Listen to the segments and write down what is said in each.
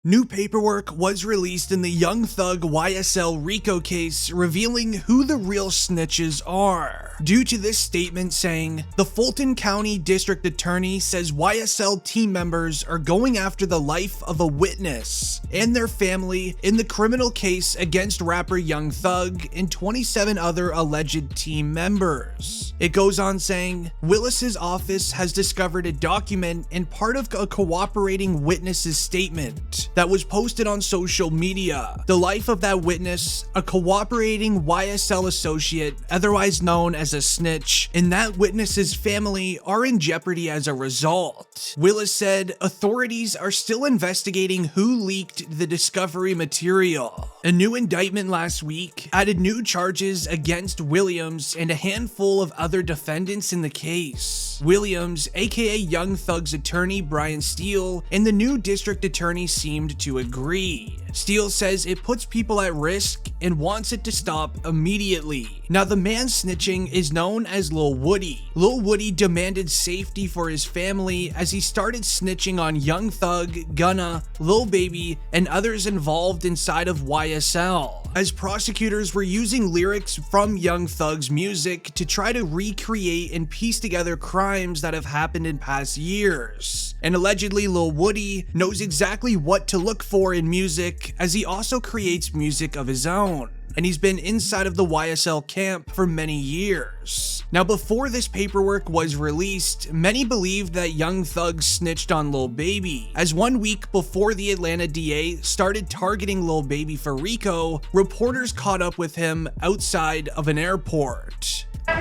New paperwork was released in the Young Thug YSL Rico case, revealing who the real snitches are. Due to this statement saying, the Fulton County District Attorney says YSL team members are going after the life of a witness and their family in the criminal case against rapper Young Thug and 27 other alleged team members. It goes on saying, Willis's office has discovered a document and part of a cooperating witness's statement that was posted on social media. The life of that witness, a cooperating YSL associate, otherwise known as a snitch, and that witness's family are in jeopardy as a result. Willis said authorities are still investigating who leaked the discovery material. A new indictment last week added new charges against Williams and a handful of other defendants in the case. Williams, aka Young Thug's attorney Brian Steele, and the new district attorney seemed to agree. Steele says it puts people at risk and wants it to stop immediately. Now, the man snitching is known as Lil Woody. Lil Woody demanded safety for his family as he started snitching on Young Thug, Gunna, Lil Baby, and others involved inside of YSL, as prosecutors were using lyrics from Young Thug's music to try to recreate and piece together crimes that have happened in past years. And allegedly, Lil Woody knows exactly what to look for in music, as he also creates music of his own, and he's been inside of the YSL camp for many years. Now, before this paperwork was released, many believed that Young Thug snitched on Lil Baby, as 1 week before the Atlanta DA started targeting Lil Baby for Rico, reporters caught up with him outside of an airport. How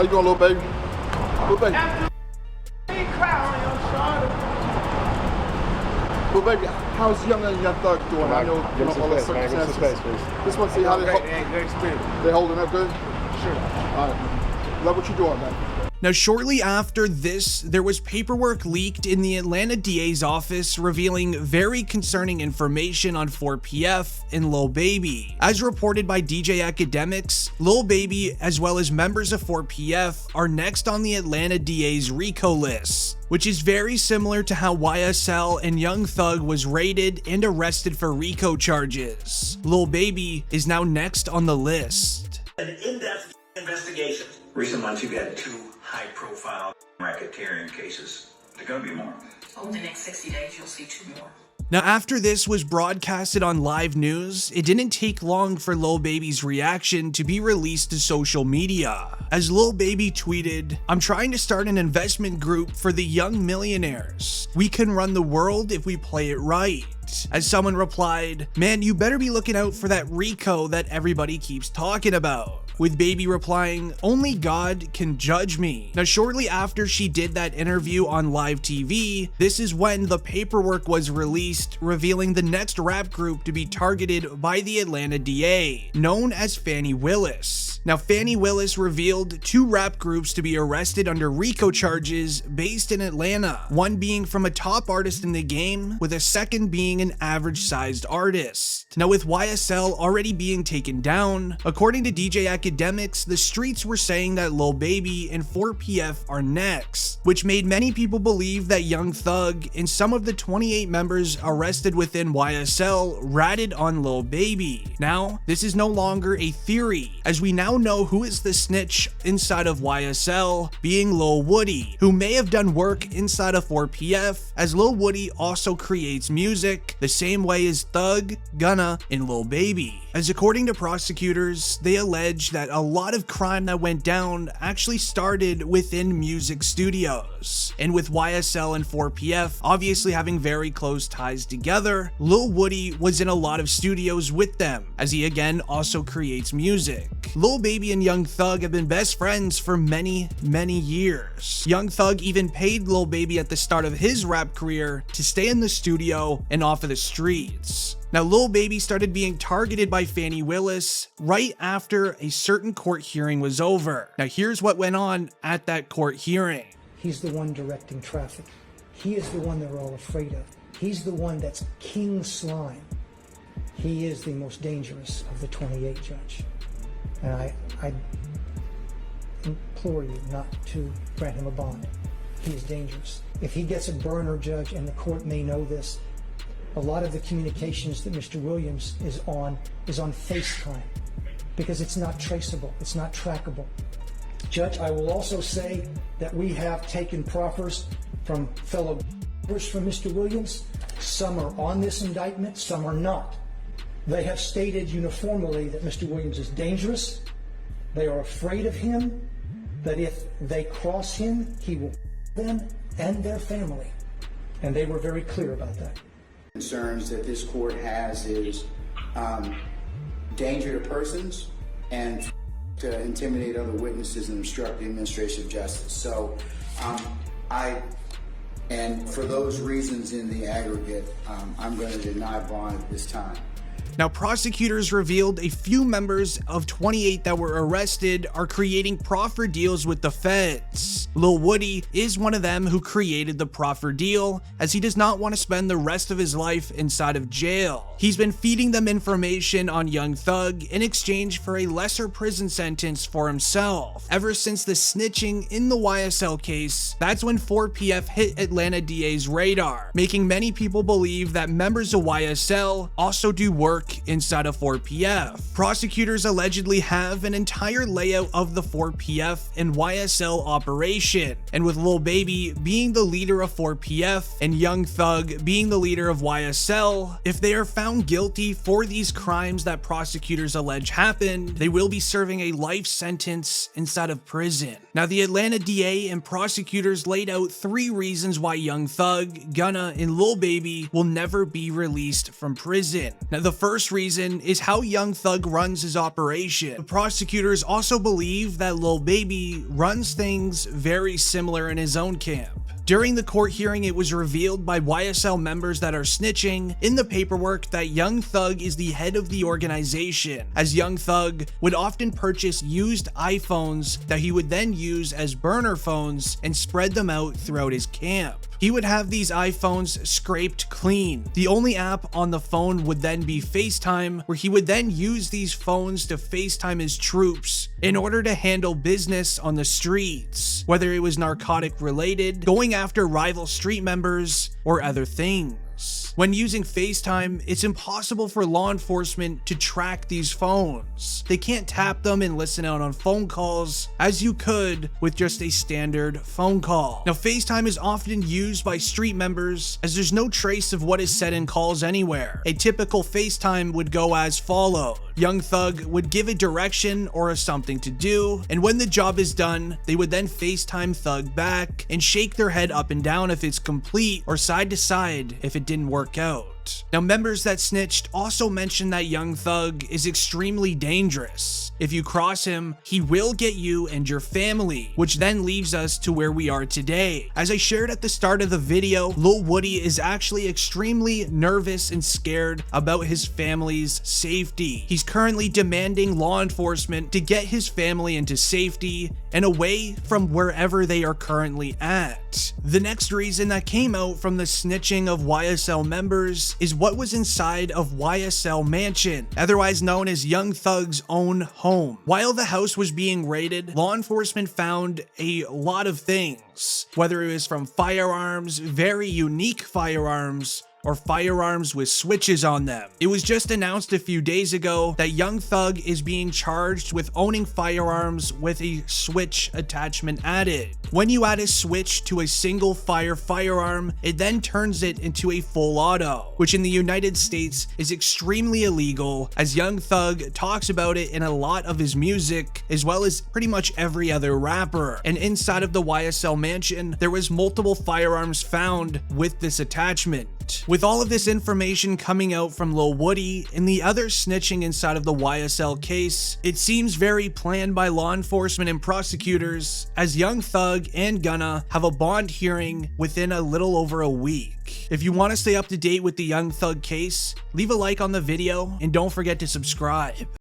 you doing, Lil Baby? Lil Baby. Well, baby, how's Young Thug doing? I know all the circumstances. Just want to see how they holding up good? Sure. All right. Love what you're doing, man. Now, shortly after this, there was paperwork leaked in the Atlanta DA's office revealing very concerning information on 4PF and Lil Baby. As reported by DJ Academics, Lil Baby, as well as members of 4PF, are next on the Atlanta DA's Rico list, which is very similar to how YSL and Young Thug was raided and arrested for Rico charges. Lil Baby is now next on the list. An in-depth investigation. Recent months, you've had 2 high-profile racketeering cases. There are going to be more. Over the next 60 days, you'll see 2 more. Now, after this was broadcasted on live news, it didn't take long for Lil Baby's reaction to be released to social media, as Lil Baby tweeted, "I'm trying to start an investment group for the young millionaires. We can run the world if we play it right." As someone replied, "Man, you better be looking out for that Rico that everybody keeps talking about." With Baby replying, "Only God can judge me." Now, shortly after she did that interview on live TV, this is when the paperwork was released, revealing the next rap group to be targeted by the Atlanta DA, known as Fani Willis. Now, Fani Willis revealed 2 rap groups to be arrested under Rico charges based in Atlanta, one being from a top artist in the game, with a second being an average-sized artist. Now, with YSL already being taken down, according to DJ Academics, the streets were saying that Lil Baby and 4PF are next, which made many people believe that Young Thug and some of the 28 members arrested within YSL ratted on Lil Baby. Now, this is no longer a theory, as we now know who is the snitch inside of YSL, being Lil Woody, who may have done work inside of 4PF, as Lil Woody also creates music the same way as Thug, Gunna, and Lil Baby. As according to prosecutors, they allege that a lot of crime that went down actually started within music studios. And with YSL and 4PF obviously having very close ties together, Lil Woody was in a lot of studios with them, as he again also creates music. Lil Baby and Young Thug have been best friends for many years. Young Thug even paid Lil Baby at the start of his rap career to stay in the studio and off of the streets. Now, Lil Baby started being targeted by Fani Willis right after a certain court hearing was over. Now, here's what went on at that court hearing. He's the one directing traffic. He is the one they're all afraid of. He's the one that's King Slime. He is the most dangerous of the 28, Judge. And I implore you not to grant him a bond. He is dangerous. if he gets a burner, Judge, and the court may know this, a lot of the communications that Mr. Williams is on FaceTime, because it's not traceable, it's not trackable. Judge, I will also say that we have taken proffers from fellow from Mr. Williams. Some are on this indictment, some are not. They have stated uniformly that Mr. Williams is dangerous. They are afraid of him, that if they cross him, he will them and their family. And they were very clear about that. Concerns that this court has is danger to persons and to intimidate other witnesses and obstruct the administration of justice. So and for those reasons in the aggregate, I'm going to deny bond at this time. Now, prosecutors revealed a few members of 28 that were arrested are creating proffer deals with the feds. Lil Woody is one of them who created the proffer deal, as he does not want to spend the rest of his life inside of jail. He's been feeding them information on Young Thug in exchange for a lesser prison sentence for himself. Ever since the snitching in the YSL case, that's when 4PF hit Atlanta DA's radar, making many people believe that members of YSL also do work inside of 4PF. Prosecutors allegedly have an entire layout of the 4PF and YSL operation, and with Lil Baby being the leader of 4PF and Young Thug being the leader of YSL, if they are found guilty for these crimes that prosecutors allege happened, they will be serving a life sentence inside of prison. Now, the Atlanta DA and prosecutors laid out 3 reasons why Young Thug, Gunna, and Lil Baby will never be released from prison. Now, the first reason is how Young Thug runs his operation. The prosecutors also believe that Lil Baby runs things very similar in his own camp. During the court hearing, it was revealed by YSL members that are snitching in the paperwork that Young Thug is the head of the organization, as Young Thug would often purchase used iPhones that he would then use as burner phones and spread them out throughout his camp. He would have these iPhones scraped clean. The only app on the phone would then be FaceTime, where he would then use these phones to FaceTime his troops in order to handle business on the streets, whether it was narcotic related, going after rival street members, or other things. When using FaceTime, it's impossible for law enforcement to track these phones. They can't tap them and listen out on phone calls as you could with just a standard phone call. Now, FaceTime is often used by street members as there's no trace of what is said in calls anywhere. A typical FaceTime would go as followed. Young Thug would give a direction or a something to do, and when the job is done, they would then FaceTime Thug back and shake their head up and down if it's complete or side to side if it didn't work out. Now, members that snitched also mentioned that Young Thug is extremely dangerous. If you cross him, he will get you and your family, which then leaves us to where we are today. As I shared at the start of the video, Lil Woody is actually extremely nervous and scared about his family's safety. He's currently demanding law enforcement to get his family into safety and away from wherever they are currently at. The next reason that came out from the snitching of YSL members is what was inside of YSL Mansion, otherwise known as Young Thug's own home. While the house was being raided, law enforcement found a lot of things, whether it was from firearms, very unique firearms, or firearms with switches on them. It was just announced a few days ago that Young Thug is being charged with owning firearms with a switch attachment added. When you add a switch to a single firearm, it then turns it into a full auto, which in the United States is extremely illegal, as Young Thug talks about it in a lot of his music, as well as pretty much every other rapper. And inside of the YSL Mansion, there was multiple firearms found with this attachment. With all of this information coming out from Lil Woody and the other snitching inside of the YSL case, it seems very planned by law enforcement and prosecutors, as Young Thug and Gunna have a bond hearing within a little over a week. If you want to stay up to date with the Young Thug case, leave a like on the video and don't forget to subscribe.